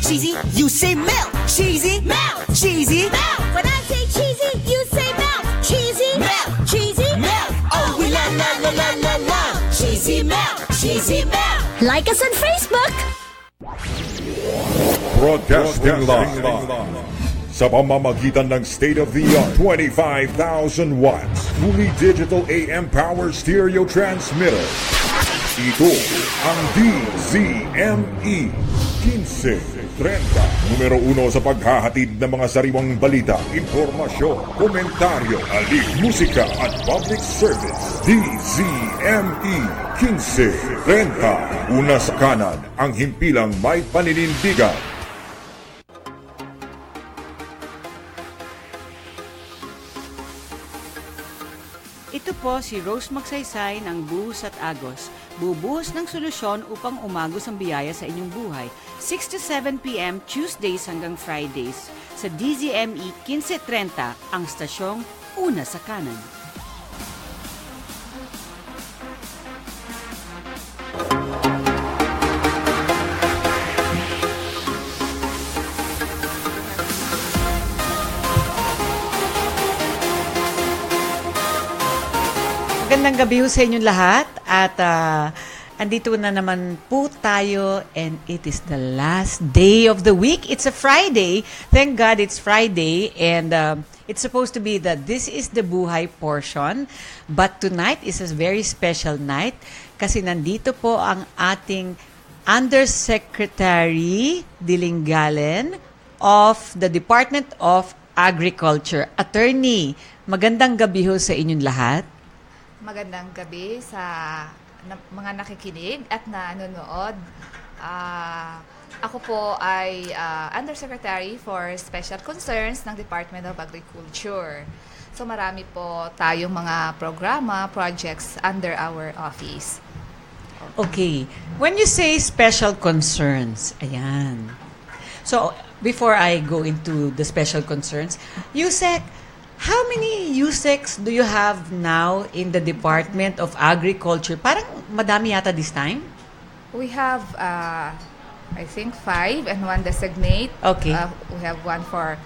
cheesy, you say melt. Cheesy, melt. Cheesy, melt. When I say cheesy, you say melt. Cheesy, melt. Cheesy, Melt. Oh, we la la la la la la. Cheesy melt. Cheesy melt. Like us on Facebook. Broadcasting live sa pamamagitan ng state-of-the-art 25,000 watts fully digital AM power stereo transmitter. Ito ang DZME 1530, numero 1 sa paghahatid ng mga sariwang balita, impormasyon, komentaryo, alik, musika at public service. DZME 1530, una sa kanan, ang himpilang may paninindigan. Ito po si Rose Magsaysay ng Buhos at Agos. Bubuhos ng solusyon upang umagos ang biyaya sa inyong buhay. 6 to 7 p.m. Tuesdays hanggang Fridays. Sa DZME 1530, ang stasyong una sa kanan. Magandang gabi ho sa inyong lahat at andito na naman po tayo and it is the last day of the week. It's a Friday. Thank God it's Friday and it's supposed to be the This is the Buhay portion. But tonight is a very special night kasi nandito po ang ating Undersecretary Dilangalen of the Department of Agriculture. Attorney, magandang gabi ho sa inyong lahat. Magandang gabi sa mga nakikinig at nanonood. Ako po ay Undersecretary for Special Concerns ng Department of Agriculture. So marami po tayong mga programa, projects under our office. Okay. When you say special concerns, ayan. So, before I go into the special concerns, Usec, how many Usecs do you have now in the Department of Agriculture? Parang madami yata this time? We have, I think, 5 and 1 designate. Okay. We have 1 for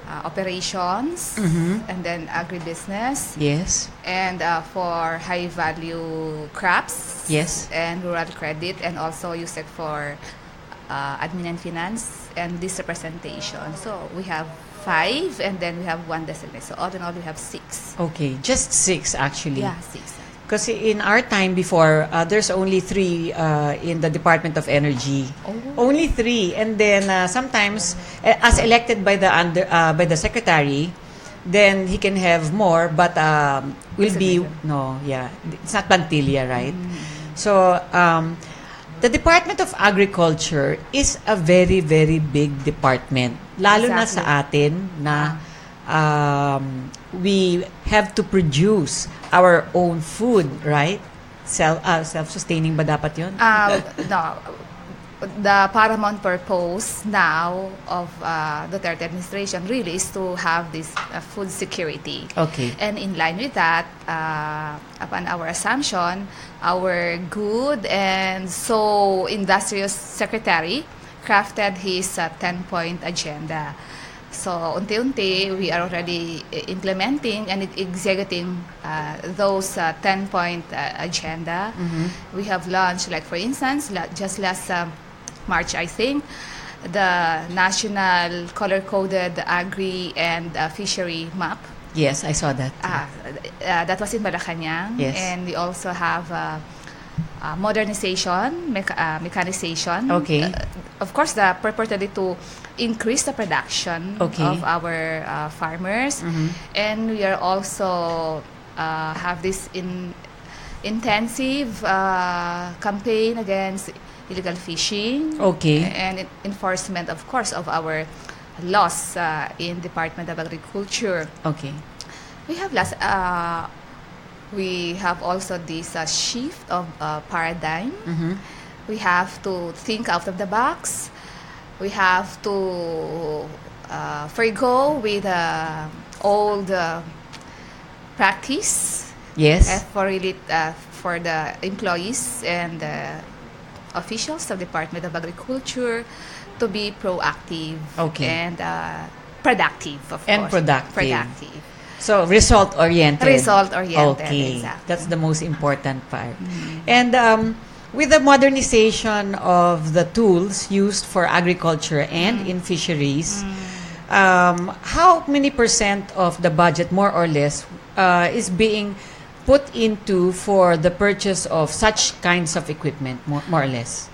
operations and then agribusiness. Yes. And for high-value crops. Yes. And rural credit, and also Usec for admin and finance and this representation. So we have 5 and then we have 1 designate. So all in all, we have 6. Okay, just 6 actually. Yeah, 6. Because in our time before, there's only 3 in the Department of Energy. Oh. Only 3, and then sometimes, as elected by the secretary, then he can have more, but will be it's not Pantilla, right? So the Department of Agriculture is a very, very big department. Lalo na sa atin na we have to produce our own food, right? Self-sustaining ba dapat yun? No. The paramount purpose now of the third administration really is to have this food security. Okay. And in line with that, upon our assumption, our good and so industrious secretary crafted his 10-point agenda. So, unti-unti, we are already implementing and executing those 10-point agenda. We have launched, like for instance, just last March, I think, the National Color-Coded Agri and Fishery Map. Yes, I saw that. That was in Malacanang. Yes. And we also have modernization, mechanization. Okay. Of course, the purportedly to increase the production of our farmers. And we are also have this intensive campaign against illegal fishing. Okay. And enforcement, of course, of our laws in Department of Agriculture. Okay. We have also this shift of paradigm. We have to think out of the box. We have to forgo with old practice. Yes. For the employees and officials of the Department of Agriculture to be proactive Okay. and productive, of And course. productive. So, result-oriented. Result-oriented, Okay. exactly. That's the most important part. And with the modernization of the tools used for agriculture and in fisheries, how many percent of the budget, more or less, is being put into for the purchase of such kinds of equipment, more or less?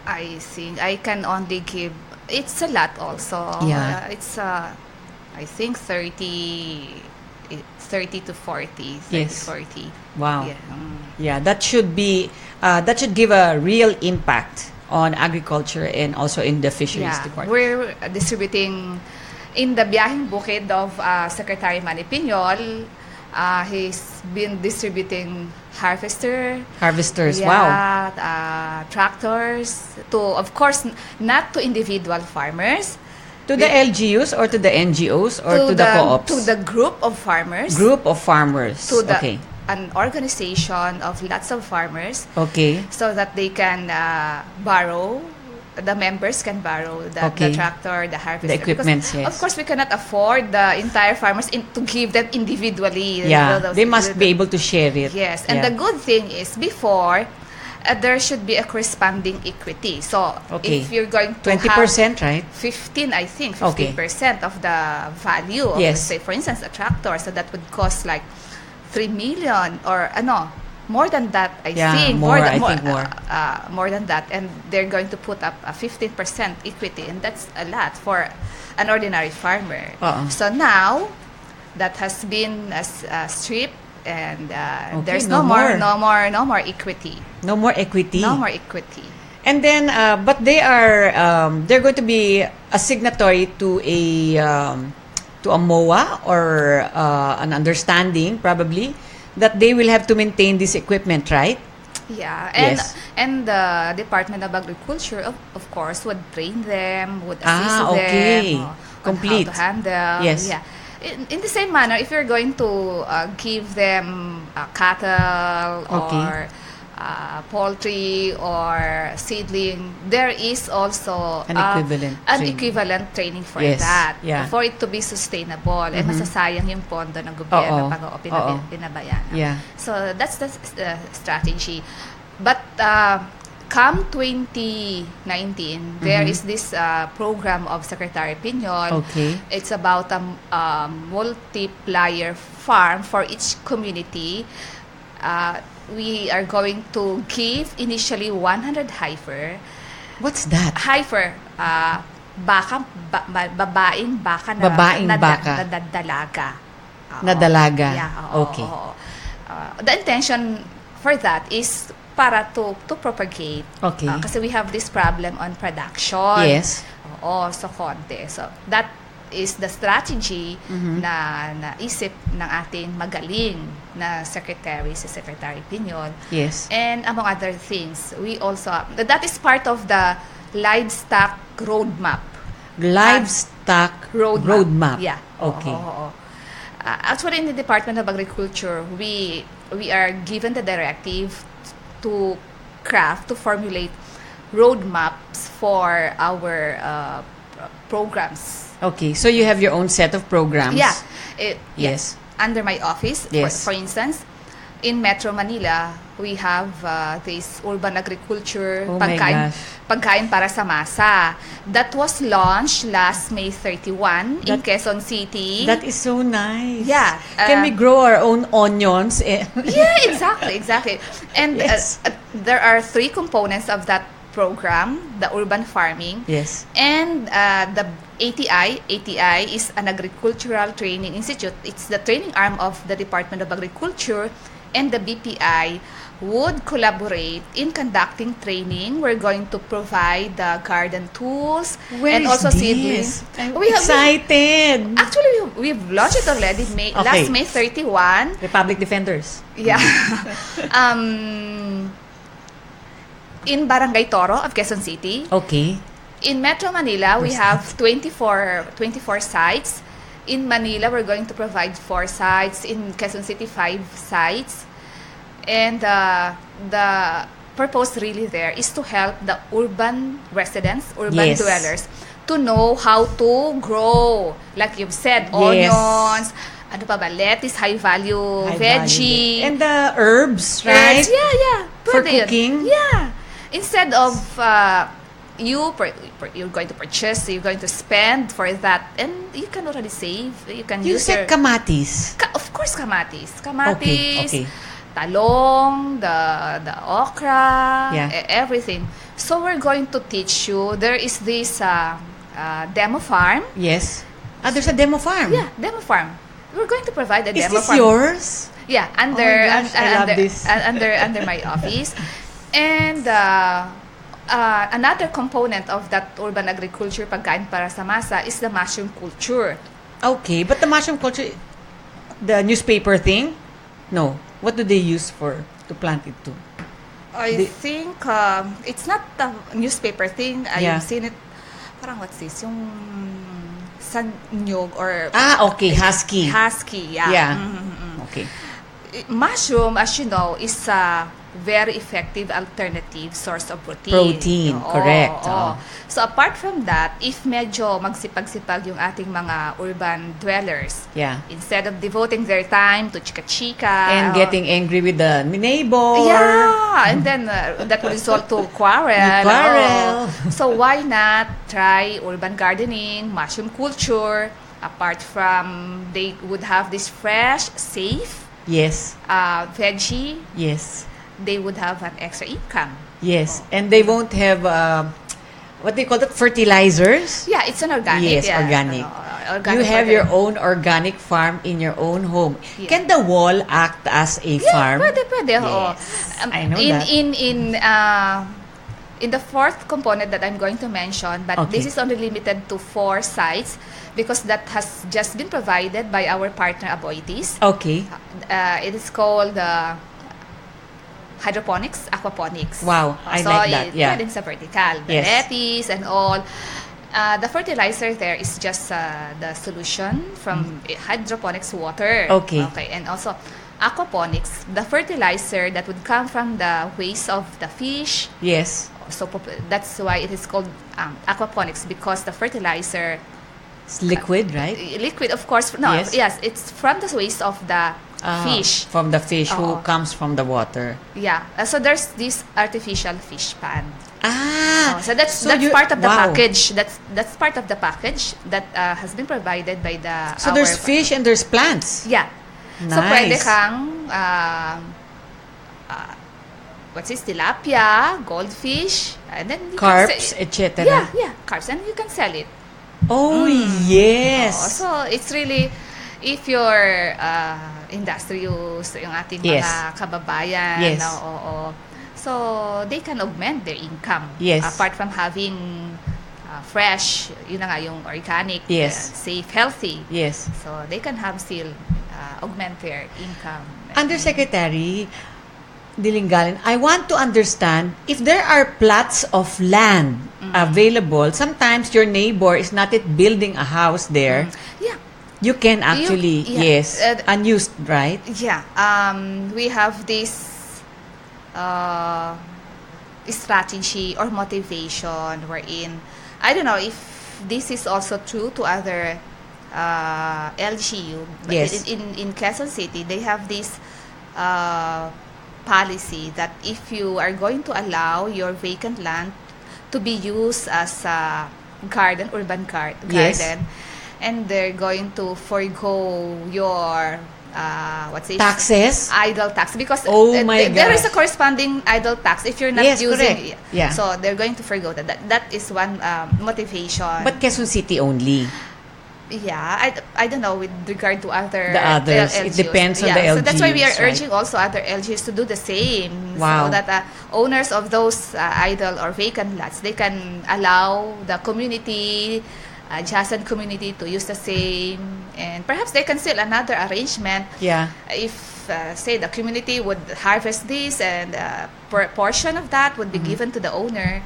I think I can only give, it's a lot also. Yeah. It's, I think 30 to 40. 30, Yes. 40. Wow. Yeah. Yeah, that should give a real impact on agriculture and also in the fisheries Yeah, department. we're distributing in the Biyaheng Bukid of Secretary Manny Piñol. He's been distributing Harvesters, wow. tractors to, of course, not to individual farmers, To the LGUs or to the NGOs or to the co-ops? to the group of farmers, Group of farmers. to the Okay. an organization of lots of farmers, Okay. so that they can borrow. The members can borrow the tractor, the harvester. The equipments, Because, yes. of course, we cannot afford the entire farmers to give them individually. Yeah, they must be able to share it. Yes, and Yeah. the good thing is before, there should be a corresponding equity. So, Okay. if you're going to 20%, right? 15, I think, Okay. 15% of the value of, Yes. say, for instance, a tractor, so that would cost like 3 million or more than that, I Yeah, think. more, than, I think more. more than that. And they're going to put up a 15% equity, and that's a lot for an ordinary farmer. Uh-uh. So now, that has been stripped, and there's no no more equity. No more equity. No more equity. And then, but they're going to be a signatory to a MOA or an understanding, probably, that they will have to maintain this equipment, right? Yeah, and Yes. and the Department of Agriculture, of course, would train them, would assist okay. them Complete. on how to handle. Yes. Yeah. In the same manner, if you're going to give them cattle or poultry or seedling, there is also An equivalent an training. equivalent training for Yes, that, yeah. for it to be sustainable. And masasayang yung pondo ng Oo. gobyerno pag Oo. pinabayaan. Yeah. So that's the strategy. But come 2019, there is this program of Secretary Piñol. Okay. It's about a multiplier farm for each community. We are going to give initially 100 heifer. What's that? Heifer, babaeng baka na Babaeng baka. na dalaga. Oo. Na dalaga. Yeah, oo, Okay. oo. The intention for that is para to propagate. Okay. Kasi we have this problem on production. Yes. Oo, so konti. So that is the strategy na naisip ng ating magaling na secretary, si Secretary Piñol. Yes. And among other things, we also, that is part of the livestock roadmap. Livestock roadmap. Yeah. Okay. Oo. Actually, in the Department of Agriculture, we are given the directive to formulate roadmaps for our programs. Okay, so you have your own set of programs. Yeah. Yes. Under my office, Yes. for instance, in Metro Manila, we have this urban agriculture, Oh my gosh. pagkain para sa masa. That was launched last May 31 in Quezon City. That is so nice. Yeah, Can we grow our own onions? Yeah, exactly. And Yes. there are 3 components of that program, the urban farming. Yes. And the ATI is an agricultural training institute. It's the training arm of the Department of Agriculture, and the BPI would collaborate in conducting training. We're going to provide the garden tools Where and is also this? seedlings. I'm We have- excited. Actually, we've launched it already last May 31. Republic Defenders. Yeah. In Barangay Toro of Quezon City. Okay. In Metro Manila, we have 24 sites. In Manila, we're going to provide 4 sites. In Quezon City, 5 sites. And the purpose really there is to help the urban residents, urban Yes. dwellers, to know how to grow. Like you've said, Yes. onions, ano pa ba, lettuce, high value, High veggie. value. And the herbs, right? Yeah. For Pwede yun. cooking? Yeah. Instead of you're going to purchase, you're going to spend for that, and you can already save. You can You use said kamatis. of course, kamatis. Okay. Talong, the okra, Yeah. everything. So we're going to teach you. There is this demo farm. Yes. There's a demo farm. Yeah, demo farm. We're going to provide a Is demo this farm. yours? Yeah, under Oh my gosh, I love under, this. under my office. And another component of that urban agriculture pagkain para sa masa is the mushroom culture. Okay, but the mushroom culture, the newspaper thing? No. What do they use to plant it to? I think it's not a newspaper thing. Yeah. I've seen it. Parang what's this? Yung sanyog or Okay, husky. husky. Yeah. Yeah. Mhm. Okay. Mushroom, as you know, is a very effective alternative source of protein. Protein, correct. Oo. So apart from that, if medyo magsipag-sipag yung ating mga urban dwellers, Yeah. instead of devoting their time to chika-chika And getting angry with the neighbor. yeah, and then that will result to quarrel. Quarrel. Oo. So why not try urban gardening, mushroom culture? Apart from they would have this fresh, safe Yes. veggie, Yes. they would have an extra income. Yes. And they won't have, what they call it, fertilizers? Yeah, it's an organic. Yes, yeah, organic. Organic You have your fertilizer. own organic farm in your own home. Yeah. Can the wall act as a farm? Pwede. oo. Yes, I know in, that. In the fourth component that I'm going to mention, but Okay. this is only limited to 4 sites because that has just been provided by our partner Aboitiz. Okay. It is called hydroponics, aquaponics. Wow, I like that, yeah. Pwedeng sa vertical, the Yes. lettuce and all. The fertilizer there is just the solution from hydroponics water. Okay. And also aquaponics, the fertilizer that would come from the waste of the fish. Yes. So that's why it is called aquaponics, because the fertilizer It's liquid, right? liquid, of course. No, Yes. yes, it's from the waste of the fish. From the fish who Oo. comes from the water. Yeah. So there's this artificial fish pan. Ah. So that's part of the package. That's part of the package that has been provided by the. So there's fish and there's plants. Yeah. Nice. So pwede kang what's this, tilapia, goldfish, and then you Carps, can etc. Yeah, carps, and you can sell it. Oh, yes. So it's really, if you're industrious, yung ating Yes. mga kababayan, Yes. oo. So they can augment their income. Yes. Apart from having fresh, yun na nga yung organic, Yes. safe, healthy. Yes. So they can have still augment their income. Undersecretary Dilangalen, I want to understand if there are plots of land available. Sometimes your neighbor is not yet building a house there. Yeah. You can actually, yeah. yes, unused, right? Yeah. We have this strategy or motivation wherein, I don't know if this is also true to other LGU. But Yes. in Quezon City, they have this policy that if you are going to allow your vacant land to be used as a garden, urban garden, Yes. and they're going to forego your Taxes? idle tax, because Oh my there is a gosh. corresponding idle tax if you're not Yes, using correct. it. Yeah. So they're going to forego that. That is one motivation. But Quezon City only. yeah, I don't know with regard to other The others. It LGUs. depends on Yeah, the so that's why we are LGUs, right? urging also other LGUs to do the same. Wow. So that owners of those idle or vacant lots, they can allow the community, adjacent community, to use the same, and perhaps they can still another arrangement. Yeah. If say the community would harvest this, and portion of that would be given to the owner.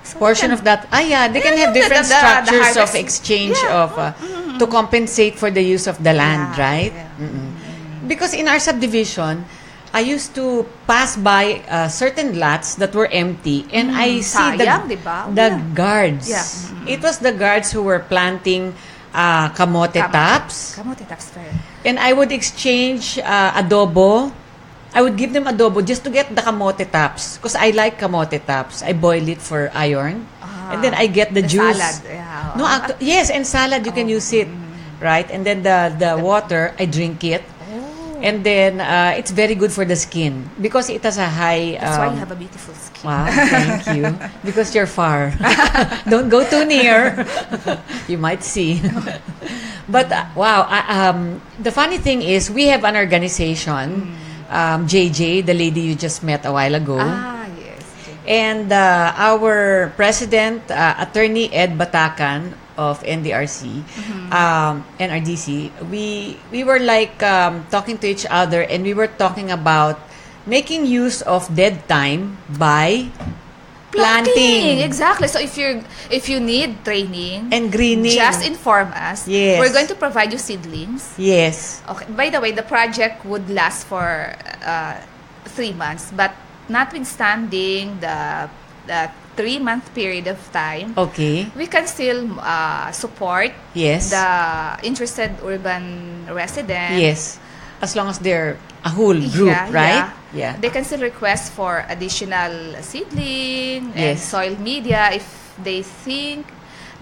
So Portion they of that. Yeah, they can Yeah, have different the structures of harvest. exchange Yeah. of to compensate for the use of the land, Yeah, right? yeah. Because in our subdivision, I used to pass by certain lots that were empty, and I see sayang, di ba? the guards. Yeah. It was the guards who were planting kamote tops. Kamote tops. And I would exchange adobo. I would give them adobo just to get the kamote tops because I like kamote tops. I boil it for iron. And then I get the juice. Salad. Yeah. No, yes, and salad you can use it, right? And then the water, I drink it. And then it's very good for the skin because it has a high. That's why you have a beautiful skin. Wow, thank you. Because you're far. Don't go too near. You might see. But wow, the funny thing is we have an organization, JJ, the lady you just met a while ago. Yes. And our president, Attorney Ed Batacan of NDRC, NRDC, we were like talking to each other, and we were talking about making use of dead time by planting. Exactly. So if you need training And greening. just inform us. Yes. We're going to provide you seedlings. Yes. Okay. By the way, the project would last for 3 months, but notwithstanding the 3-month period of time, Okay. we can still support Yes. the interested urban residents. Yes. As long as they're a whole group, right? Yeah. They can still request for additional seedling and Yes. soil media if they think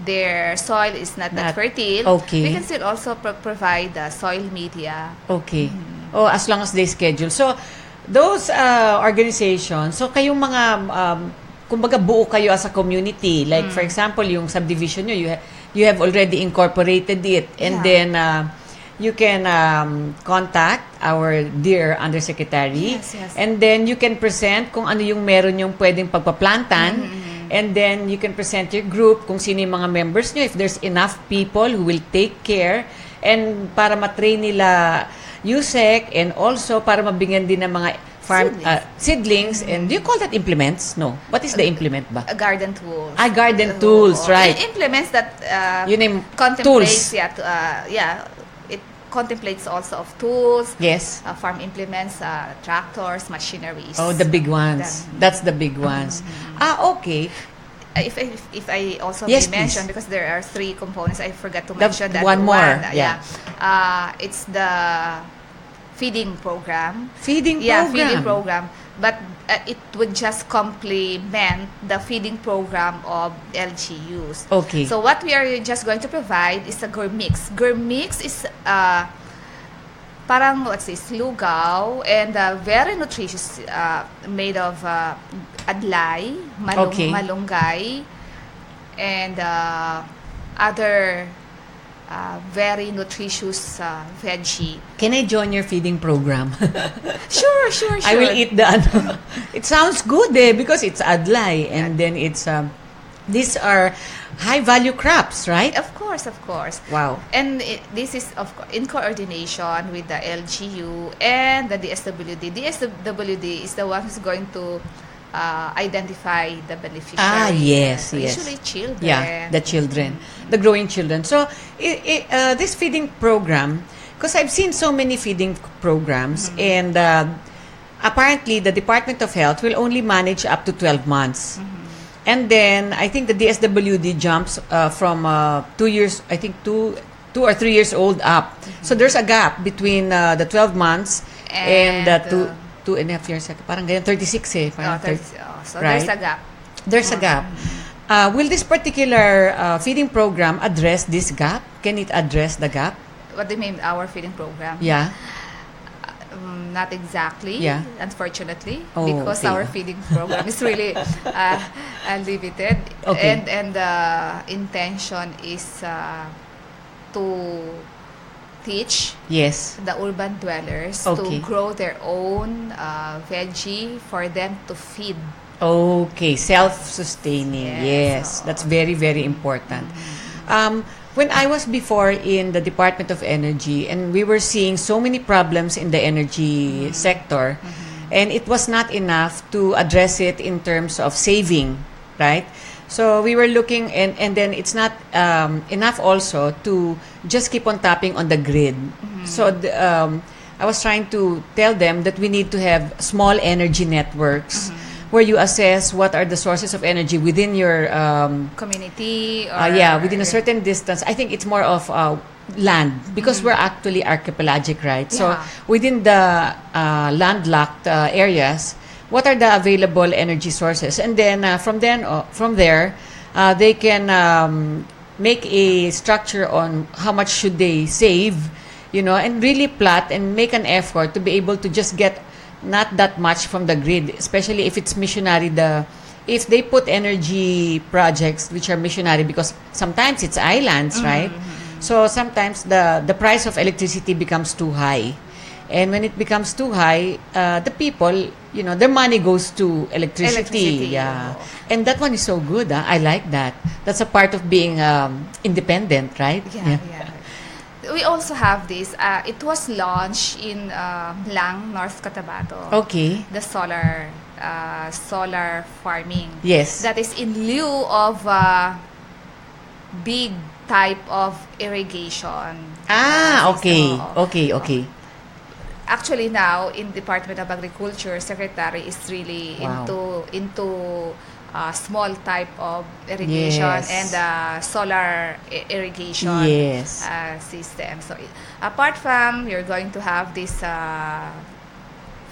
their soil is not that Not- fertile. okay. We can still also provide soil media. Okay. Oh, as long as they schedule. So, those organizations, so kayong mga, kumbaga buo kayo as a community. Like, for example, yung subdivision nyo, you have already incorporated it. And then, you can contact our dear Undersecretary. Yes. And then, you can present kung ano yung meron yung pwedeng pagpaplantan. And then, you can present your group kung sino yung mga members nyo. If there's enough people who will take care. And para matrain nila Usec, and also para mabigyan din ng mga farm seedlings. And do you call that implements? No. What is the implement ba? Garden tools. Garden tools, right. Implements that You name contemplates, tools. it contemplates also of tools, Yes. farm implements, tractors, machineries. Oh, the big ones. That's the big ones. Okay. If I also Yes, may mention, please. because there are 3 components, I forgot to The mention that one more, yeah. It's the feeding program. Feeding Yeah, program. feeding program. But it would just complement the feeding program of LGUs. Okay. So what we are just going to provide is a gourmix. Gourmix is parang what's this, lugaw, and very nutritious, made of adlay, Okay. malunggay, and other very nutritious veggie. Can I join your feeding program? Sure. I will eat the ano. It sounds good because it's adlay, and then it's these are high value crops, right? Of course. Wow. And this is in coordination with the LGU and the DSWD. DSWD is the one who's going to identify the beneficiaries. Yes. Usually children. Yeah, the children, the growing children. So, this feeding program, because I've seen so many feeding programs, and apparently the Department of Health will only manage up to 12 months. And then, I think the DSWD jumps from 2 years, I think 2 or 3 years old up. So, there's a gap between the 12 months and the 2.5 years. Parang ganyan, 36 eh. Parang So right? there's a gap. There's a gap. Will this particular feeding program address this gap? Can it address the gap? What do you mean, our feeding program? Yeah. Not exactly, Yeah. unfortunately, Oh, because okay. our feeding program is really limited. Okay. And the intention is to teach Yes. the urban dwellers Okay. to grow their own veggie for them to feed. Okay. Self-sustaining. Yes. Yes. That's very, very important. When I was before in the Department of Energy, and we were seeing so many problems in the energy sector, and it was not enough to address it in terms of saving, right? So we were looking, and then it's not enough also to just keep on tapping on the grid. So I was trying to tell them that we need to have small energy networks where you assess what are the sources of energy within your Community or within a certain distance. I think it's more of land because we're actually archipelagic, right? So Yeah. within the landlocked areas, what are the available energy sources? And then from there, they can make a structure on how much should they save, and really plot and make an effort to be able to just get not that much from the grid, especially if it's missionary. If they put energy projects which are missionary, because sometimes it's islands, right? So sometimes the price of electricity becomes too high. And when it becomes too high, the people, their money goes to electricity. Yeah. And that one is so good. I like that. That's a part of being independent, right? Yeah. We also have this. It was launched in Lang, North Cotabato. Okay. The solar farming. Yes. That is in lieu of big type of irrigation. Okay. So, Okay. actually now in Department of Agriculture, Secretary is really Wow. into small type of irrigation Yes. and solar irrigation Yes. system. So apart from you're going to have this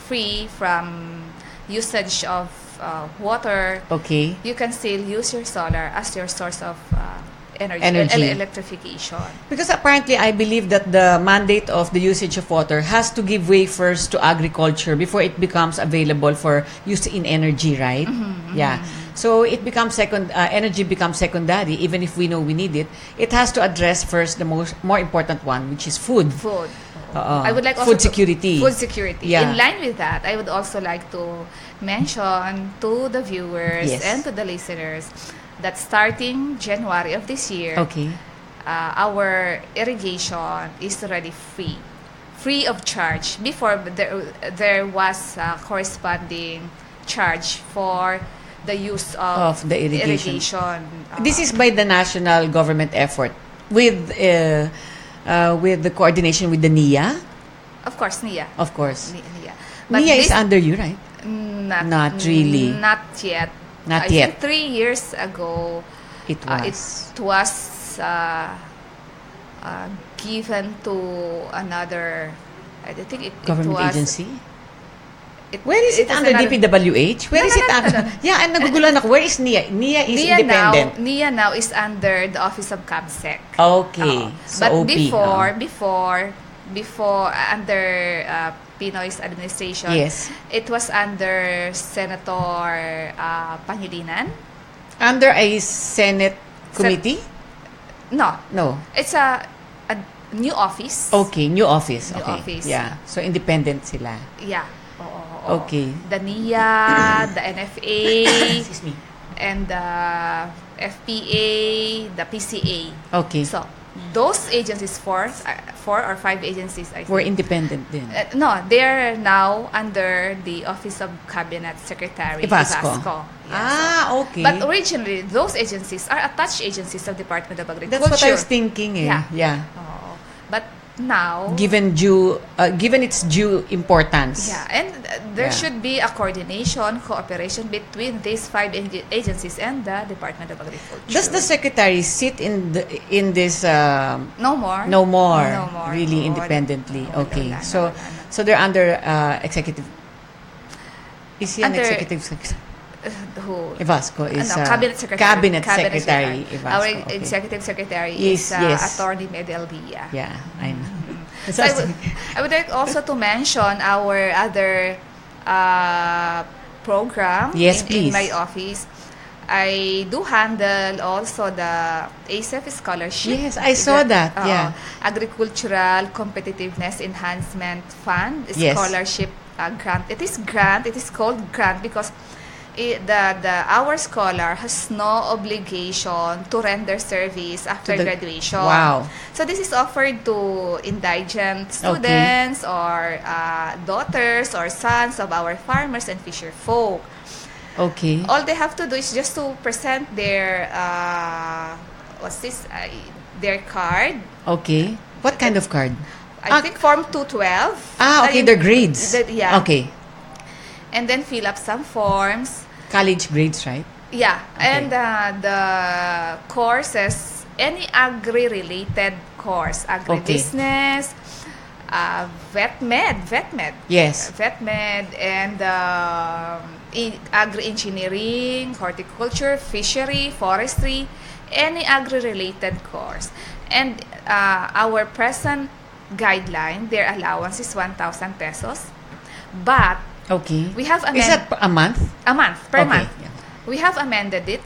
free from usage of water, Okay. you can still use your solar as your source of energy. Electrification. Because apparently, I believe that the mandate of the usage of water has to give way first to agriculture before it becomes available for use in energy, right? Yeah. So it becomes energy becomes secondary, even if we know we need it. It has to address first the more important one, which is food. Food. Uh-uh. I would like also Food security. Food security. Yeah. In line with that, I would also like to mention to the viewers Yes. and to the listeners that starting January of this year, Okay. our irrigation is already free of charge. Before there was a corresponding charge for the use of the irrigation. This is Uh, by the national government effort with the coordination with the NIA, of course, NIA. of course. NIA. NIA is this- under you, right? Not really. Not yet. Not I yet. think 3 years ago, It was. it was given to another. I think it Government was, agency? Where is it is under another- DPWH? Where No, is no, it no, under? no, no. Yeah, I'm nagugulan ako. Where is NIA? NIA is independent. NIA now is under the Office of CABSEC. Okay. So But OP. before under Pinoy's administration, Yes. it was under Senator Pangilinan. Under a Senate committee? No, No. it's a new office. Okay, new office. New Okay. office. Yeah. So independent sila. Yeah. Oo. Okay. The NIA, the NFA, Excuse me. and the FPA, the PCA. Okay. So, those agencies, four or five agencies, I think. We're independent din. No, they're now under the Office of Cabinet Secretary. Ivasco. Yeah, Okay. But originally, those agencies are attached agencies of Department of Agriculture. That's what I was thinking. Yeah. Oo. But now, Given its due importance. yeah, and there Yeah. should be a coordination, cooperation between these five agencies and the Department of Agriculture. Does the secretary sit in this No more. no more really Oo, independently? wala, Okay. wala, So wala. so they're under executive. Is he an Under- executive secretary? Who? Ivasco is Cabinet Secretary. Cabinet Secretary. Ivasco. Our Okay. executive secretary Yes, is yes. Attorney Medel Villa. Yeah, I know. So I would like also to mention our other program Yes, in please. my office. I do handle also the ASEF scholarship. Yes, I saw that. Yeah. Agricultural Competitiveness Enhancement Fund Yes. scholarship grant. It is called grant because our scholar has no obligation to render service after graduation. Wow. So this is offered to indigent students or daughters or sons of our farmers and fisher folk. Okay. All they have to do is just to present their their card. Okay. What kind of card? I think Form 212. Okay, they're grades. Yeah. Okay. And then fill up some forms. College grades, right? Yeah. Okay. And the courses, any agri-related course, agribusiness, vet med. Yes. Vet med and agri-engineering, horticulture, fishery, forestry, any agri-related course. And our present guideline, their allowance is 1,000 pesos. But Okay. we have Is that a month? a month, per Okay, month. yeah. We have amended it,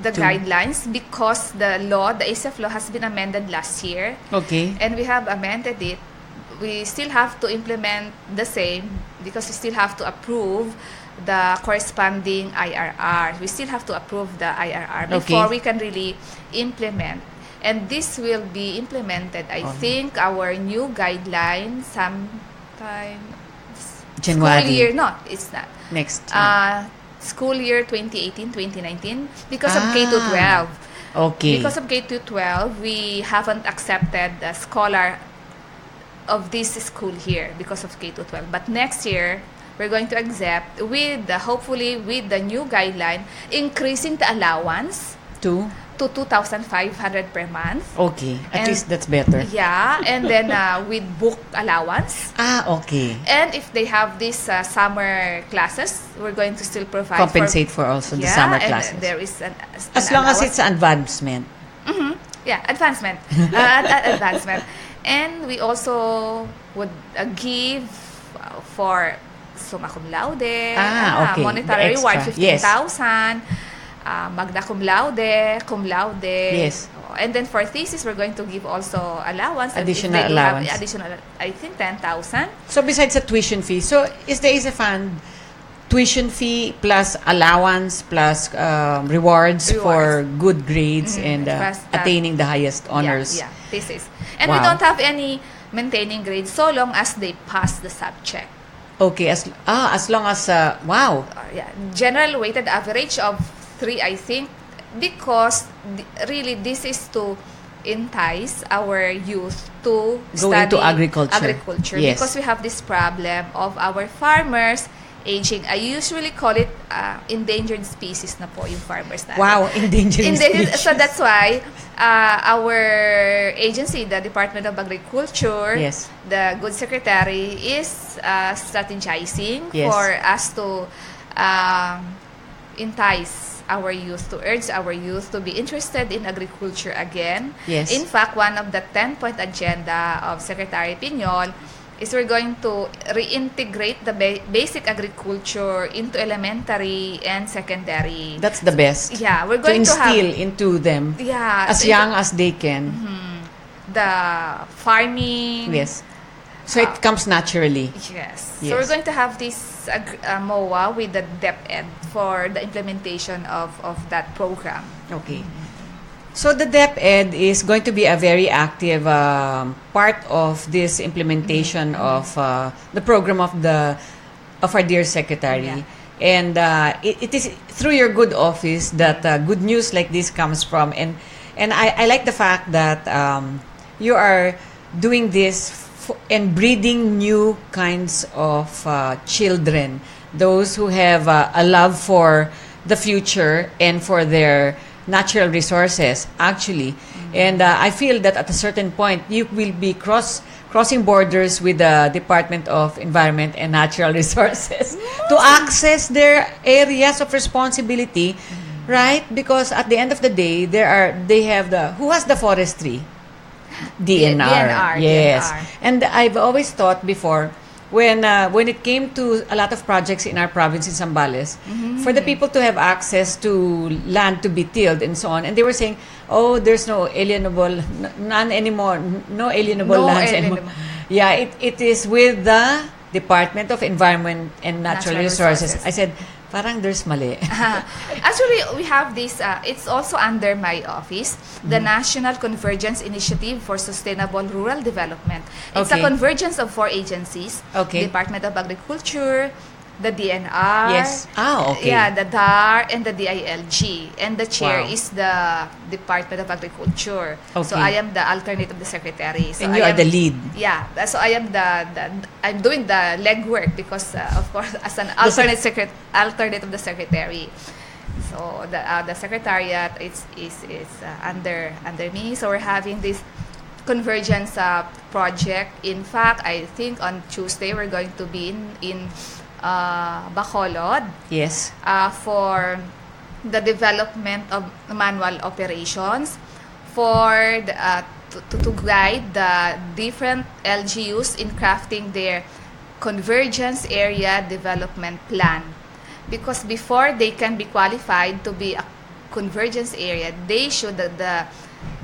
the guidelines, because the law, the ASF law has been amended last year. Okay. And we have amended it. We still have to implement the same because we still have to approve the corresponding IRR. We still have to approve the IRR before we can really implement. And this will be implemented, I think, our new guideline sometime January. school year. No, it's not. Next. School year 2018-2019 because of K-12. Okay. Because of K-12, we haven't accepted a scholar of this school here because of K-12. But next year, we're going to accept with hopefully with the new guideline, increasing the allowance to 2,500 per month. Okay. At And- least that's better. Yeah, and then with book allowance. Okay. And if they have these summer classes, we're going to still provide Compensate for also the summer and classes. there is an As long as allowance. it's advancement. Advancement. Advancement. And we also would give for summa cum laude, Okay. monetary The reward, extra. 15,000, magna cum laude, Yes. And then for thesis, we're going to give also allowance. And if Additional they do have allowance. additional, I think 10,000. So besides the tuition fee, so is the ISA fund tuition fee plus allowance plus rewards for good grades and Plus, attaining the highest honors? Yeah, thesis. And we Wow. don't have any maintaining grades so long as they pass the subject. Okay, as long as wow. General weighted average of 3, I think, because really this is to entice our youth to Go study into agriculture. Yes. because we have this problem of our farmers aging. I usually call it endangered species na po yung farmers natin. Wow, endangered species. So that's why our agency, the Department of Agriculture, Yes. the Good Secretary, is strategizing Yes. for us to entice our youth, to urge our youth to be interested in agriculture again. Yes. In fact, one of the 10-point agenda of Secretary Piñol is we're going to reintegrate the basic agriculture into elementary and secondary. That's the best. Yeah, we're To going to instill have into them as young as they can. the farming. Yes. So it comes naturally. Yes. Yes. So we're going to have this MOA with the DepEd for the implementation of that program. Okay. So the DepEd is going to be a very active part of this implementation of the program of our dear secretary. Yeah. And it is through your good office that good news like this comes from. And I like the fact that you are doing this and breeding new kinds of children, those who have a love for the future and for their natural resources, actually. And I feel that at a certain point, you will be crossing borders with the Department of Environment and Natural Resources to access their areas of responsibility, right? Because at the end of the day, they have who has the forestry? DNR. Yes. DNR. And I've always thought before, when it came to a lot of projects in our province in Zambales, for the people to have access to land to be tilled and so on, and they were saying, oh, there's no alienable, none anymore, no alienable lands anymore. Yeah, it is with the Department of Environment and Natural Resources. I said, parang there's mali. Actually, we have this, it's also under my office, the National Convergence Initiative for Sustainable Rural Development. It's a Okay. convergence of 4 agencies, Okay. Department of Agriculture, the DNR. Yes. Okay. Yeah, the DAR and the DILG. And the chair Wow. is the Department of Agriculture. Okay. So I am the alternate of the secretary. So And you I are am, the lead. Yeah. So I am I'm doing the legwork because, of course, as an alternate of the secretary. So the secretariat is under me. So we're having this convergence project. In fact, I think on Tuesday we're going to be in Bacolod Yes. for the development of manual operations for to guide the different LGUs in crafting their convergence area development plan. Because before they can be qualified to be a convergence area, they should the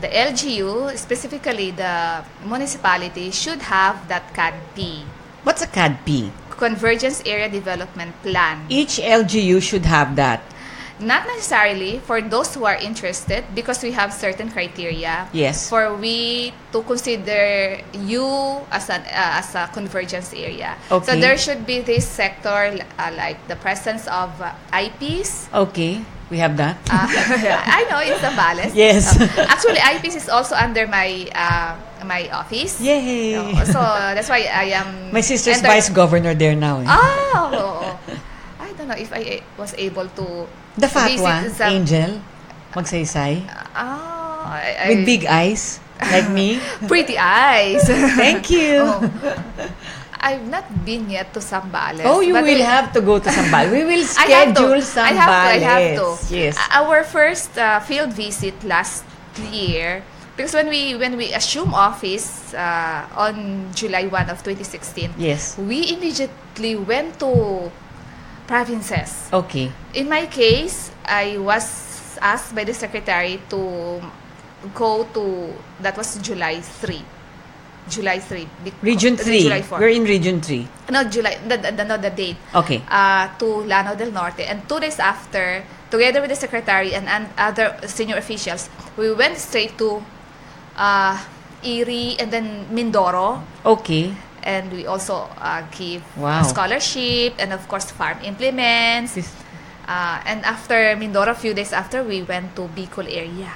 LGU, specifically the municipality, should have that CADP, What's a CADP? Convergence Area Development Plan. Each LGU should have that. Not necessarily for those who are interested, because we have certain criteria. Yes. For we to consider you as a convergence area. Okay. So there should be this sector like the presence of IPs. Okay. We have that. I know it's a balance. Yes. Actually, IPs is also under my my office. Yay. So that's why I am. My sister's vice governor there now. Oh, I don't know if I was able to. The fat visit one, some- Angel, Magsaysay, Oh, with big eyes, like me. pretty eyes. Thank you. Oh. I've not been yet to Zambales. Oh, you but will have to go to Zambales. We will I have to. schedule Zambales. I have to. Yes. Our first field visit last year, because when we assume office on July 1 of 2016, Yes. we immediately went to provinces. Okay. In my case, I was asked by the secretary to go to, that was July 3. July 3. Region 3. July 4. We're in Region 3. No, July, the date. Okay. To Llano del Norte. And 2 days after, together with the secretary and other senior officials, we went straight to Erie and then Mindoro. Okay. And we also give Wow. scholarship and, of course, farm implements. This- And after Mindoro, a few days after, we went to Bicol area.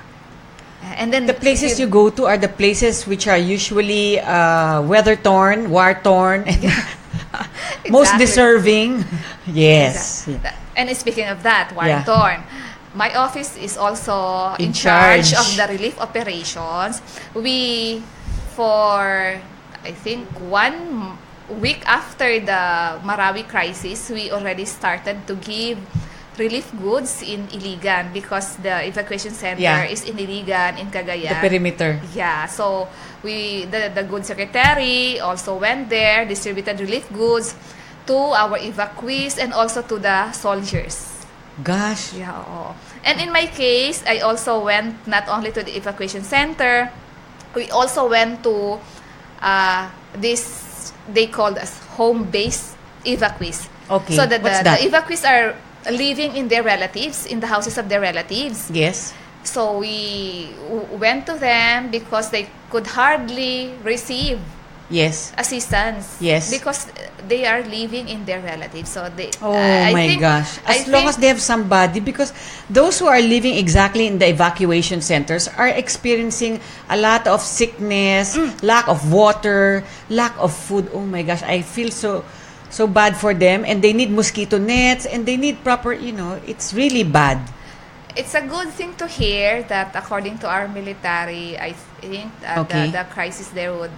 And then The places you go to are the places which are usually weather-torn, war-torn, and most Exactly. deserving. Yes. And speaking of that, Yeah. war-torn, my office is also In in charge charge. of the relief operations. We, for I think 1 week after the Marawi crisis, we already started to give relief goods in Iligan because the evacuation center Yeah. is in Iligan, in Cagayan. The perimeter. Yeah, so the good secretary also went there, distributed relief goods to our evacuees and also to the soldiers. Gosh. Yeah, oo. And in my case, I also went not only to the evacuation center, we also went to this, they called us home-based evacuees. Okay, So what's the that? evacuees are living in their relatives, in the houses of their relatives. Yes. So we went to them because they could hardly receive Yes. assistance. Yes. Because they are living in their relatives. So they. Oh I my think- gosh. As I long as think- they have somebody, because those who are living exactly in the evacuation centers are experiencing a lot of sickness, lack of water, lack of food. Oh my gosh. I feel so bad for them, and they need mosquito nets, and they need proper, it's really bad. It's a good thing to hear that according to our military, I think Okay. the crisis there would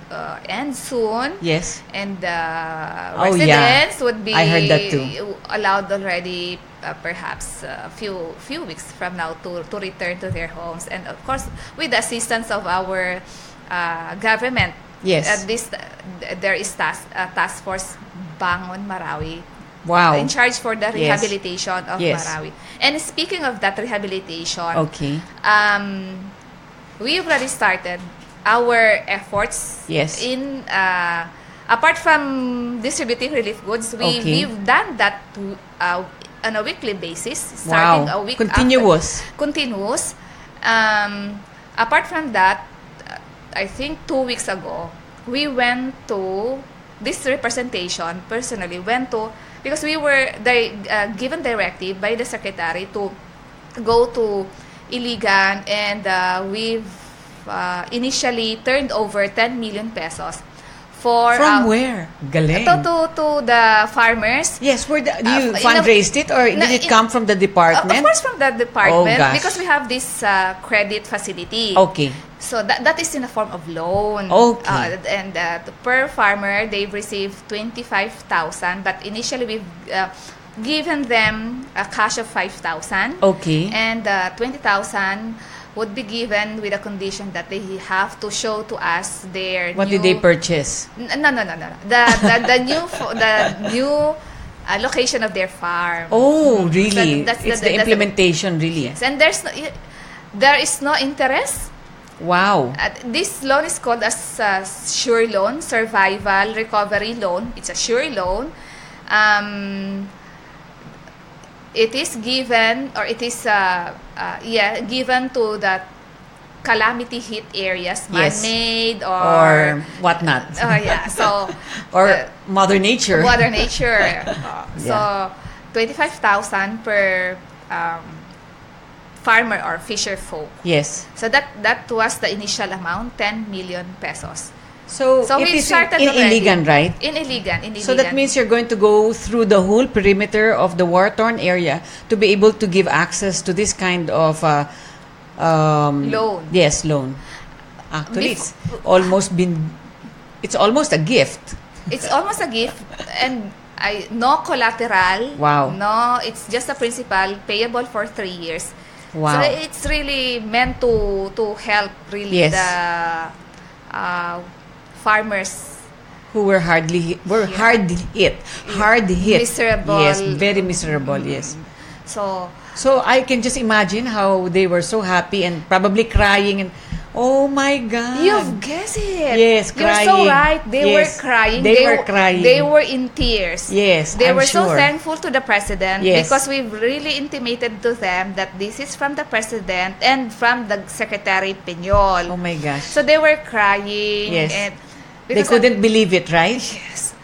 end soon. Yes. And Oh, yeah. residents would be I heard that too. allowed already perhaps a few weeks from now to return to their homes. And of course, with the assistance of our government. Yes. There is task force Bangon Marawi. Wow. In charge for the Yes. rehabilitation of Yes. Marawi. And speaking of that rehabilitation, Okay. we already started our efforts Yes. in apart from distributing relief goods, Okay. we've done that on a weekly basis, starting Wow. a week Continuous. continuous. Apart from that, I think 2 weeks ago, we went to this representation personally went to, because we were given directive by the secretary to go to Iligan, and we've initially turned over 10 million pesos for From where? Galing. to the farmers. Yes, where you in a- fundraised it, or No, did it come from the department? Of course, from the department, gosh. because we have this credit facility. Okay. So that is in the form of loan. Okay. And per farmer, they've received 25,000, but initially we've given them a cash of 5,000. Okay. And 20,000 would be given with a condition that they have to show to us their What new... did they purchase? No. The new location of their farm. Oh, really? So that's It's the- the that's implementation, really. And there is no interest. Wow. This loan is called as sure loan, survival recovery loan. It's a sure loan. It is given, or it is given to the calamity hit areas, Yes. man-made Or whatnot. So Or Mother Nature. Mother Nature. So Yeah. 25,000 per farmer or fisher folk. Yes. So that was the initial amount, 10 million pesos. So, So it we is started in already. Iligan, right? In Iligan. So that means you're going to go through the whole perimeter of the war-torn area to be able to give access to this kind of Loan. Yes, loan. Actually, it's almost a gift. It's almost a gift, and no collateral. Wow. No, it's just a principal payable for 3 years. Wow. So it's really meant to help really Yes. the farmers. Who were hard hit. Miserable. Yes, very miserable. Yes. So So I can just imagine how they were so happy and probably crying and, oh my God. you've guessed it. Yes, You're crying. so right. They were Yes, crying. they were crying. They were in tears. Yes, They I'm were so sure. thankful to the president Yes. because we've really intimated to them that this is from the president and from the Secretary Peñol. Oh my gosh. So they were crying. Yes. And They because couldn't believe it, right? Yes.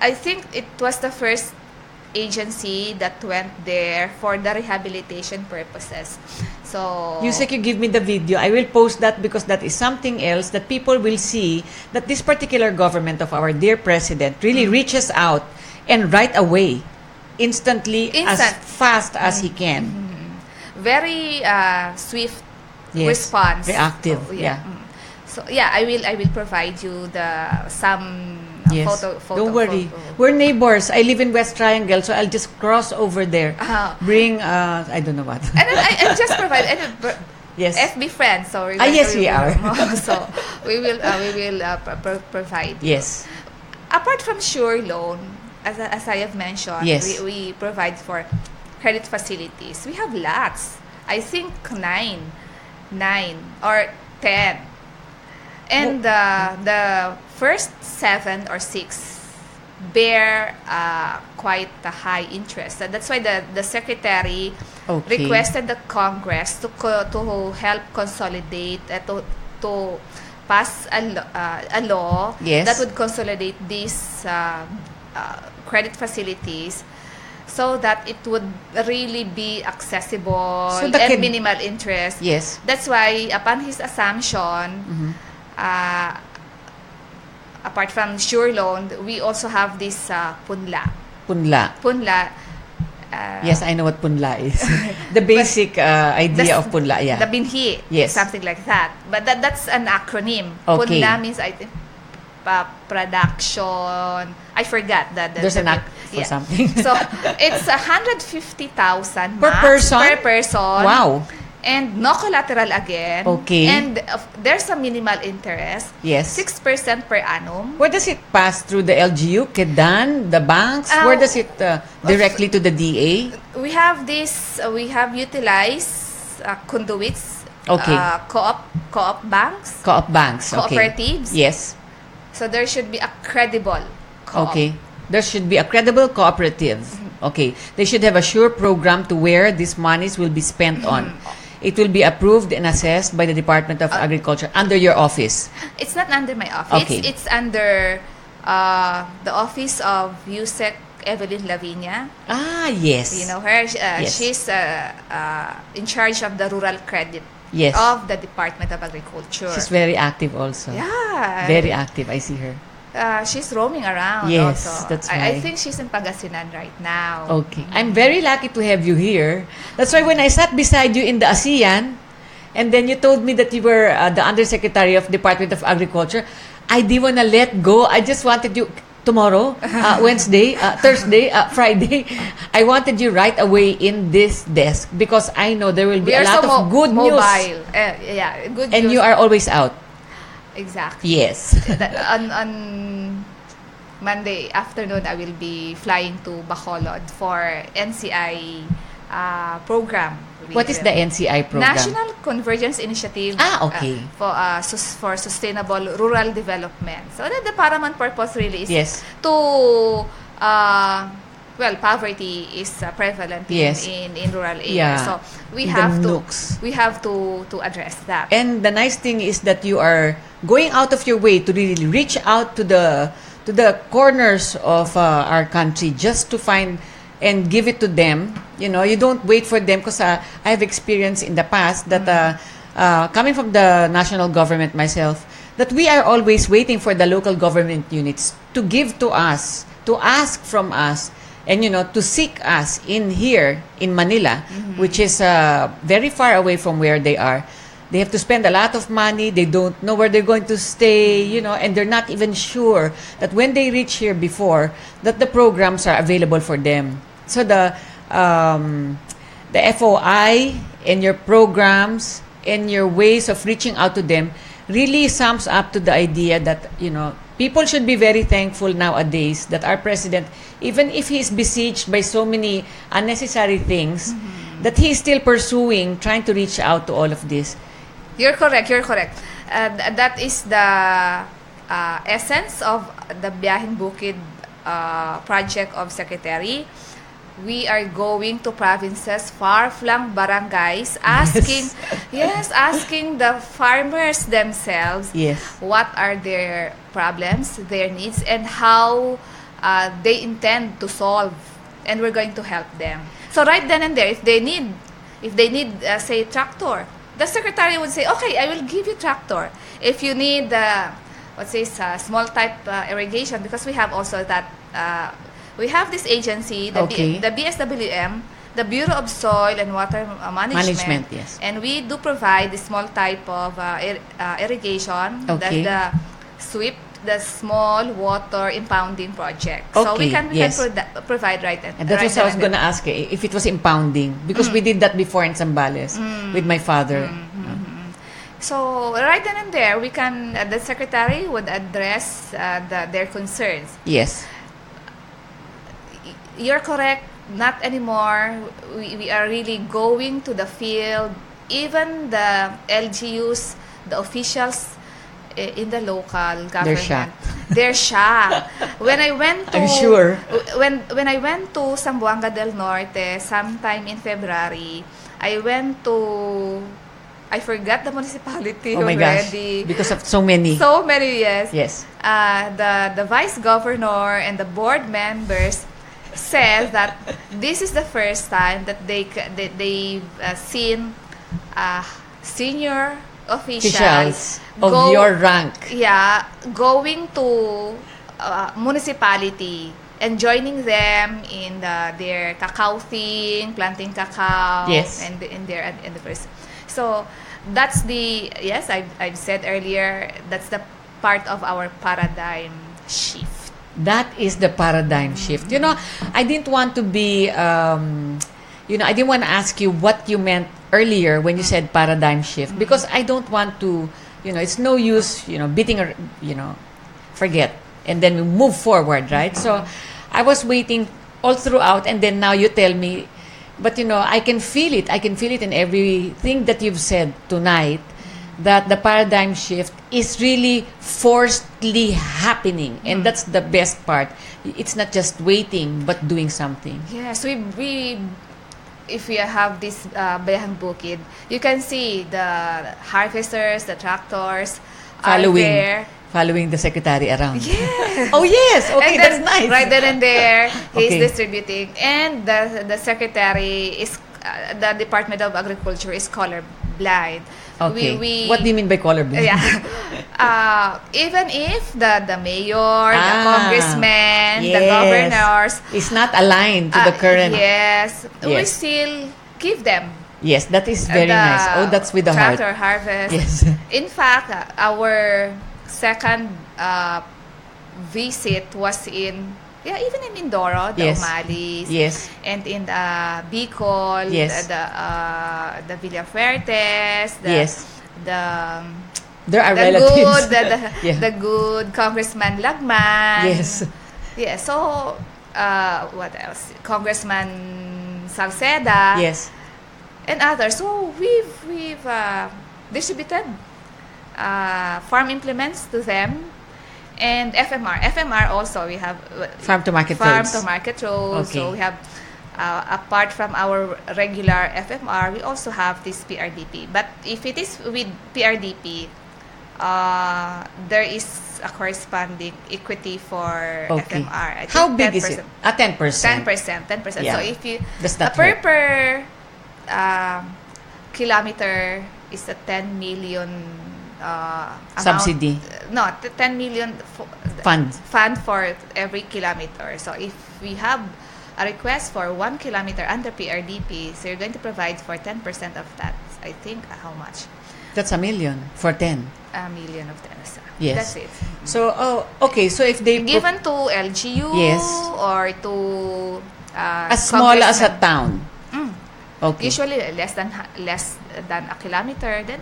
I think it was the first agency that went there for the rehabilitation purposes. So Usec, you give me the video. I will post that because that is something else that people will see that this particular government of our dear president really reaches out and right away, instantly, as Instant. fast as he can. very swift Yes. response. Reactive, Oh, yeah. So I will provide you some Yes. photo. Don't worry. photo. We're neighbors. I live in West Triangle, so I'll just cross over there. Bring, I don't know what. And then I just provide Yes. FB friends. So we're Yes, we are. So we will provide. Yes. Apart from sure loan, as I have mentioned, Yes. we provide for credit facilities. We have lots. I think 9 or 10. And the first 7 or 6 bear quite a high interest. And that's why the secretary Okay. requested the Congress to help consolidate, to pass a law Yes. that would consolidate these credit facilities so that it would really be accessible So and the minimal interest. Yes. That's why upon his assumption, apart from sure loan, we also have this punla. Punla. Punla. Yes, I know what punla is. The basic idea of punla, yeah. The binhi. Yes. Something like that. But that's an acronym. Okay. Punla means, I think, production. I forgot that. There's an act for something. So it's 150,000 Per max person? Per person. Wow. And no collateral again. Okay. And there's a minimal interest. Yes. 6% per annum. Where does it pass through the LGU, Kedan, the banks? Where does it directly to the DA? We have this. We have utilized conduits. Okay. Co-op banks. Co-op banks. Okay. Cooperatives. Yes. So there should be a credible co-op. Okay. There should be a credible cooperative. Okay. They should have a sure program to where these monies will be spent on. It will be approved and assessed by the Department of Agriculture under your office. It's not under my office. Okay. It's under the office of Usec Lavinia. Ah, yes. You know her. Yes. She's in charge of the rural credit Yes. of the Department of Agriculture. She's very active also. Yeah. Very active. I see her. She's roaming around Yes, also. that's I right. think she's in Pangasinan right now. Okay. I'm very lucky to have you here. That's why when I sat beside you in the ASEAN, and then you told me that you were the Undersecretary of Department of Agriculture, I didn't want to let go. I just wanted you tomorrow, Wednesday, Thursday, Friday. I wanted you right away in this desk because I know there will be We a are lot so of good mobile. news. Yeah, good And news. you are always out. Exactly. Yes. On Monday afternoon, I will be flying to Bacolod for NCI program. What is the NCI program? National Convergence Initiative. Ah, okay. For sustainable rural development. So the paramount purpose really is Yes. to poverty is prevalent Yes. in rural areas. Yeah. So we In the have to nooks. address that. And the nice thing is that you are going out of your way to really reach out to the corners of our country just to find and give it to them. You know, you don't wait for them because I have experience in the past that coming from the national government myself, that we are always waiting for the local government units to give to us, to ask from us, and to seek us in here in Manila, which is very far away from where they are. They have to spend a lot of money. They don't know where they're going to stay, and they're not even sure that when they reach here before, that the programs are available for them. So the FOI and your programs and your ways of reaching out to them really sums up to the idea that, people should be very thankful nowadays that our president, even if he is besieged by so many unnecessary things, that he is still pursuing, trying to reach out to all of this. You're correct. That is the essence of the Biyaheng Bukid project of Secretary. We are going to provinces, far-flung barangays, asking the farmers themselves what are their problems, their needs, and how they intend to solve, and we're going to help them. So right then and there, if they need, say, tractor, the secretary would say, okay, I will give you tractor. If you need, small type irrigation, because we have also that. We have this agency, the BSWM, the Bureau of Soil and Water Management. Yes. And we do provide the small type of irrigation, the SWIP, the Small Water Impounding Project. So we can provide right then. And that's what I was going to ask if it was impounding, because we did that before in Zambales with my father. So right then and there, we can the secretary would address their concerns. Yes. You're correct. Not anymore. We are really going to the field. Even the LGUs, the officials in the local government, they're shocked. When I went to, I'm sure. When I went to Zamboanga del Norte sometime in February, I went to, I forgot the municipality already. Gosh, because of so many. So many, yes. Yes. The vice governor and the board members says that this is the first time that they've seen senior officials of your rank. Yeah, going to municipality and joining them in their cacao thing, planting cacao. Yes. And in the first. So that's I've said earlier, that's the part of our paradigm shift. That is the paradigm shift. I didn't want to be, I didn't want to ask you what you meant earlier when you said paradigm shift, because I don't want to, it's no use, beating, forget, and then we move forward, right? So I was waiting all throughout, and then now you tell me, but I can feel it. I can feel it in everything that you've said tonight, that the paradigm shift is really forcedly happening, and that's the best part. It's not just waiting but doing something. Yes, we if we have this Biyaheng Bukid, you can see the harvesters, the tractors Following. are there following the secretary around. Yes. Oh, yes. Okay, And that's then, nice. Right then and there, he's Okay. distributing. And the secretary is, the Department of Agriculture is color blind. Okay. We What do you mean by colorblind? Yeah. Even if the mayor, the congressman, the yes. governors It's not aligned to the current. yes, we Yes. still give them Yes, that is very the nice. Oh, that's with the heart. tractor harvest. Yes. In fact, our second visit was in, even in Mindoro, the Yes. Umalis, Yes. and in Bicol, Yes. the Villafuertes, Yes. the There are the relatives. good, Yeah. the good Congressman Lagman. Yes. Yeah. So, what else? Congressman Salceda. Yes. And others. So we've distributed farm implements to them, and FMR. FMR also we have Farm to market farm roads. to market roads. Okay. So we have apart from our regular FMR, we also have this PRDP. But if it is with PRDP, there is a corresponding equity for Okay. FMR. I think How big is it? 10%. 10%. 10%. Yeah. So if you Does that per hurt? kilometer is a 10 million Subsidy. Amount, no, 10 million Fund. fund for every kilometer. So if we have a request for 1 kilometer under PRDP, so you're going to provide for 10% of that. I think how much? That's $1 million for 10. A million of that. So Yes. That's it. So, okay. So if they Given to LGU Yes. or to as small as a congressman. town. Okay. Usually less than a kilometer. Then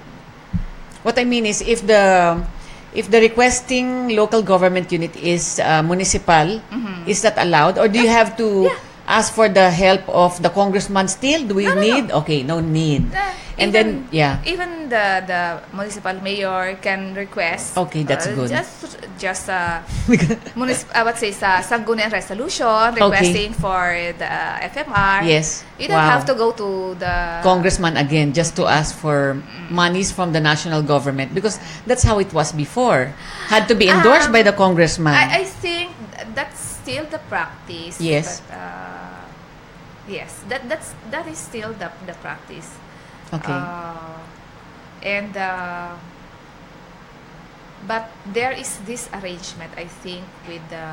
What I mean is if the requesting local government unit is municipal, is that allowed, or do you have to ask for the help of the congressman still? Do we need? No. Okay, no need. And then even the municipal mayor can request. Okay, that's good. Just sangguniang resolution requesting for the FMR. Yes. You don't have to go to the congressman again just to ask for monies from the national government, because that's how it was before. Had to be endorsed by the congressman. I think that's still the practice. Yes. But, yes, that is still the practice. Okay. But there is this arrangement, I think, with the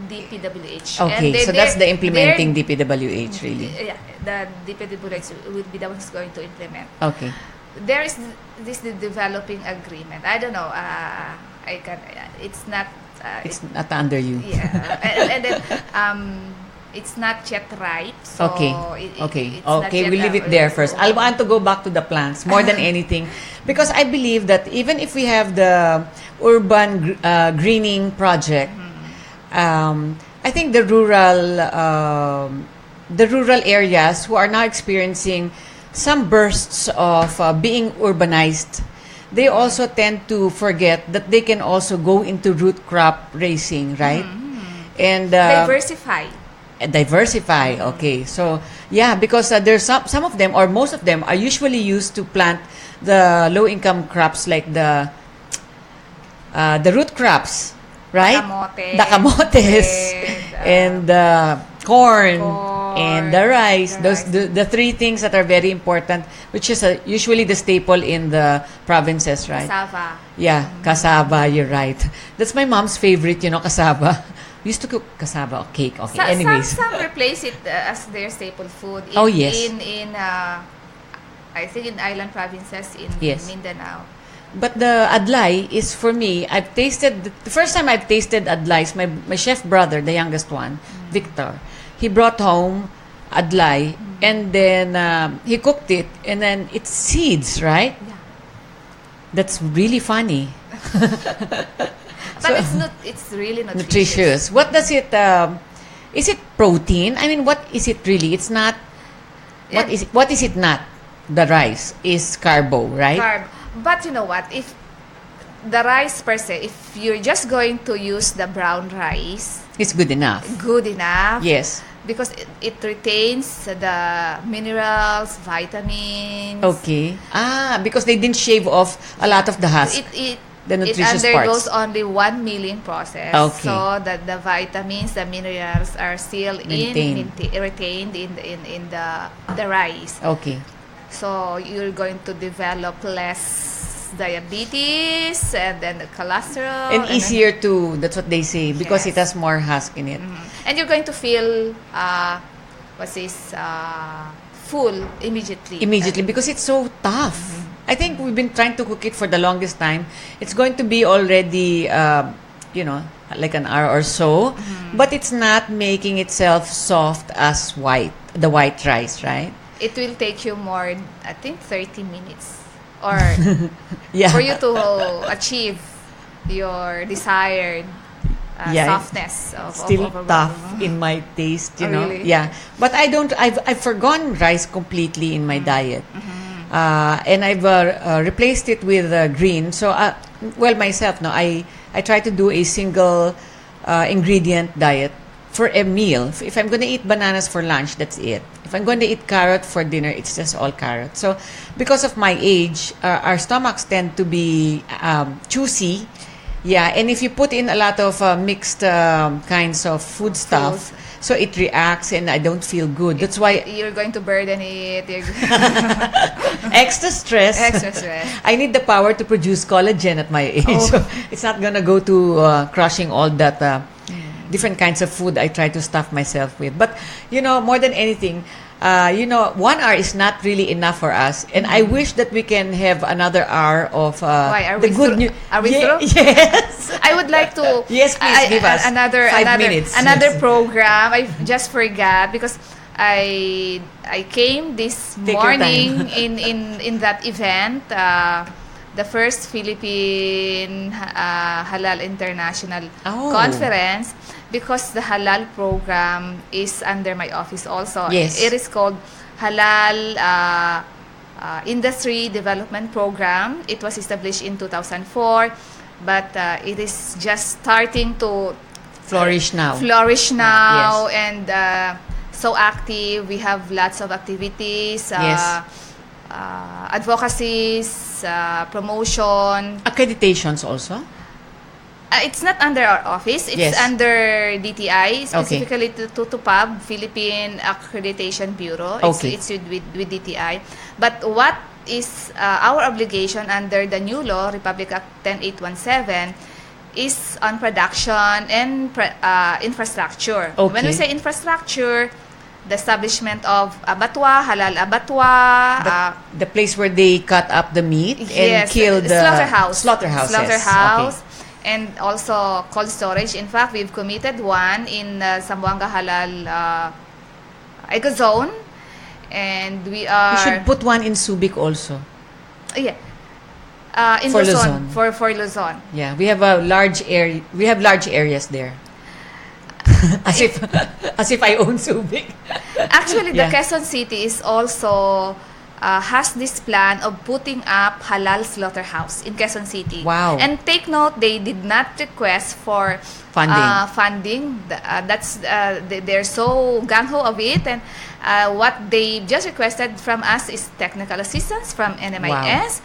DPWH. Okay, And so that's the implementing DPWH, really. Yeah, the DPWH will be the ones going to implement. Okay. There is this developing agreement. I don't know. It's not. It's not under you. Yeah, and then it's not yet ripe. So Okay. it's not yet, We leave it there first. I want to go back to the plants more than anything, because I believe that even if we have the urban greening project, I think the rural areas who are now experiencing some bursts of being urbanized, they also tend to forget that they can also go into root crop raising, right? And diversify. Okay, so because there's some of them, or most of them, are usually used to plant the low income crops like the root crops, right? The kamotes and corn and the rice. Those the three things that are very important, which is usually the staple in the provinces, right? Cassava. Yeah, cassava. You're right. That's my mom's favorite. Cassava. We used to cook cassava cake. Okay. Anyways, some replace it as their staple food. In I think in island provinces in Mindanao. But the adlay is, for me, I've tasted, the first time I've tasted adlay is my chef brother, the youngest one, Victor. He brought home adlay, and then he cooked it, and then it's seeds, right? Yeah. That's really funny. But it's really nutritious. What does it, is it protein? I mean, what is it really? It's not, what is it not? The rice is carbo, right? Carb. But you know what? If the rice per se, if you're just going to use the brown rice, it's good enough. Good enough. Yes. Because it retains the minerals, vitamins. Okay. Because they didn't shave off a lot of the husk. The It nutritious undergoes parts. only 1 milling process. Okay. So that the vitamins, the minerals are still retained in the rice. Okay. So you're going to develop less diabetes and then the cholesterol. And easier to, that's what they say, because Yes. it has more husk in it. And you're going to feel full immediately. Immediately, because it's so tough. I think we've been trying to cook it for the longest time. It's going to be already, like an hour or so, but it's not making itself soft as the white rice, right? It will take you more, I think, 30 minutes or Yeah. for you to achieve your desired softness of Still of tough in my taste, you Oh, know. really? Yeah, but I've forgone rice completely in my diet, and I've replaced it with green. So, myself, no, I try to do a single ingredient diet for a meal. If I'm going to eat bananas for lunch, that's it. If I'm going to eat carrot for dinner, it's just all carrot. So, because of my age, our stomachs tend to be choosy. Yeah, and if you put in a lot of mixed kinds of food stuff, so it reacts and I don't feel good. That's why you're going to burden it. extra stress. Extra stress. I need the power to produce collagen at my age. So it's not gonna go to crushing all that different kinds of food I try to stuff myself with. But more than anything, 1 hour is not really enough for us, and I wish that we can have another hour of Why, are the we good through? news. Are we through? Yes. I would like to. Yes, please give us another 5 minutes. Another Yes. program. I just forgot because I came this Take your morning time. in that event. The first Philippine Halal International Oh. Conference, because the halal program is under my office also. Yes. It is called Halal Industry Development Program. It was established in 2004, but it is just starting to Flourish now. Yes. and so active. We have lots of activities, Yes. advocacies, promotion. Accreditations also. It's not under our office. It's Yes. under DTI, specifically to PUB, Philippine Accreditation Bureau. Okay. It's with DTI. But what is our obligation under the new law, Republic Act 10817, is on production and infrastructure. Okay. When we say infrastructure, the establishment of abattoir, halal abattoir, The place where they cut up the meat and yes, kill the slaughterhouse, Okay. and also cold storage. In fact, we've committed one in Zamboanga Halal Eco Zone, and we are. We should put one in Subic also. Yeah. In For Luzon, Luzon. for Luzon. Yeah, we have a large area. We have large areas there. as if I own Subic. Actually, the Yeah. Quezon City is also has this plan of putting up halal slaughterhouse in Quezon City. Wow. And take note, they did not request for funding. They're so gung-ho of it, and what they just requested from us is technical assistance from NMIS.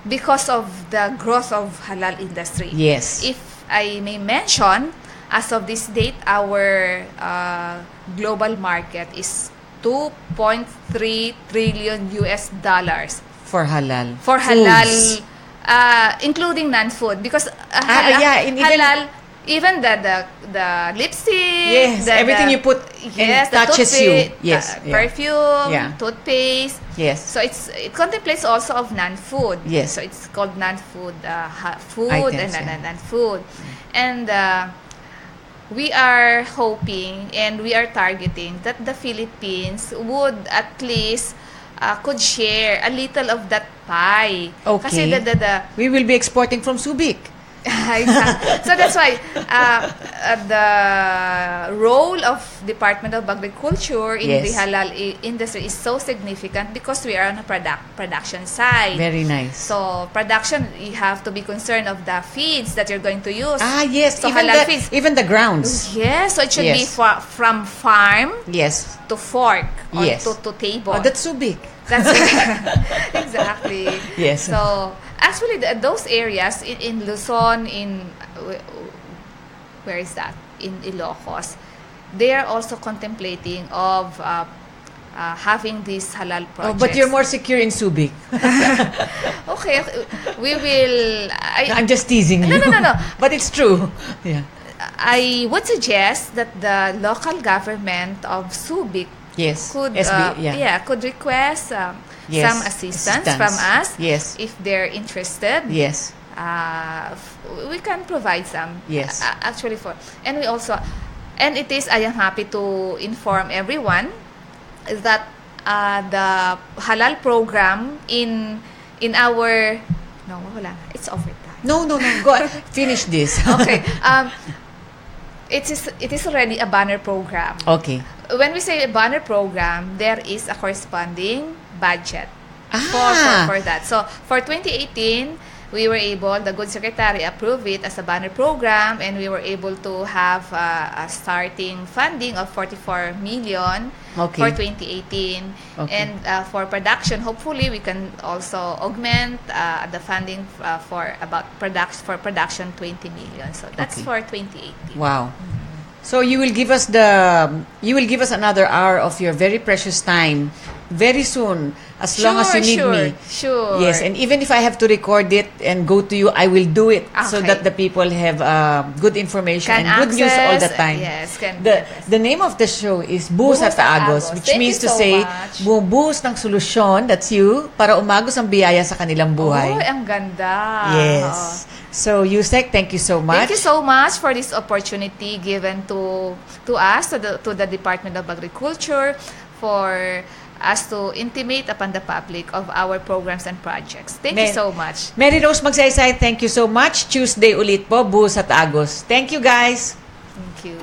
Because of the growth of halal industry. Yes. If I may mention, as of this date, our global market is $2.3 trillion For halal. for Foods. halal, including non-food, because halal, even the lipstick, Yes, everything you put yes, the touches you. toothpaste, Yes, yeah. perfume, Yeah. toothpaste. Yes. So it contemplates also of non-food. Yes. So it's called non-food food Items, and yeah. non-food. And we are hoping and we are targeting that the Philippines would at least could share a little of that pie. Okay. Kasi the We will be exporting from Subic. exactly. So that's why the role of Department of Agriculture in Yes. the halal industry is so significant because we are on a production side. Very nice. So production, you have to be concerned of the feeds that you're going to use. Yes. So halal feeds. Even the grounds. Yes, so it should be Yes. from farm Yes. to fork or Yes. to table. Oh, that's Subic. That's exactly. Yes. So Actually, those areas in Luzon, where is that? In Ilocos, they are also contemplating of having these halal projects. But you're more secure in Subic. Okay, we will. I'm just teasing you. No. But it's true. Yeah. I would suggest that the local government of Subic Yes. could could request Yes. some assistance from us. Yes. If they're interested. Yes. We can provide some. Yes. Actually, and we also, and it is. I am happy to inform everyone that the halal program in our it's overtime. No. Go ahead. Finish this. Okay. It is already a banner program. Okay. When we say a banner program, there is a corresponding budget for that. So for 2018, we were able, the Good Secretary approved it as a banner program, and we were able to have a starting funding of 44 million for 2018. Okay. And for production, hopefully we can also augment the funding for production 20 million. So that's Okay. for 2018. Wow. So you will give us another hour of your very precious time very soon, as long as you need me. Sure. Yes, and even if I have to record it and go to you, I will do it so Okay. that the people have good information Can and good news all the access, time. yes, can The name of the show is Buhos at Agos, which Thank means you to so say much. bumubuhos ng solusyon, that's you, para umagos ang biyaya sa kanilang buhay. Oh, ang ganda. Yes. So, Usec, thank you so much. Thank you so much for this opportunity given to us, to the Department of Agriculture, for us to intimate upon the public of our programs and projects. Thank you so much. Mary Rose Magsaysay, thank you so much. Tuesday ulit po, Buhos at Agos. Thank you, guys. Thank you.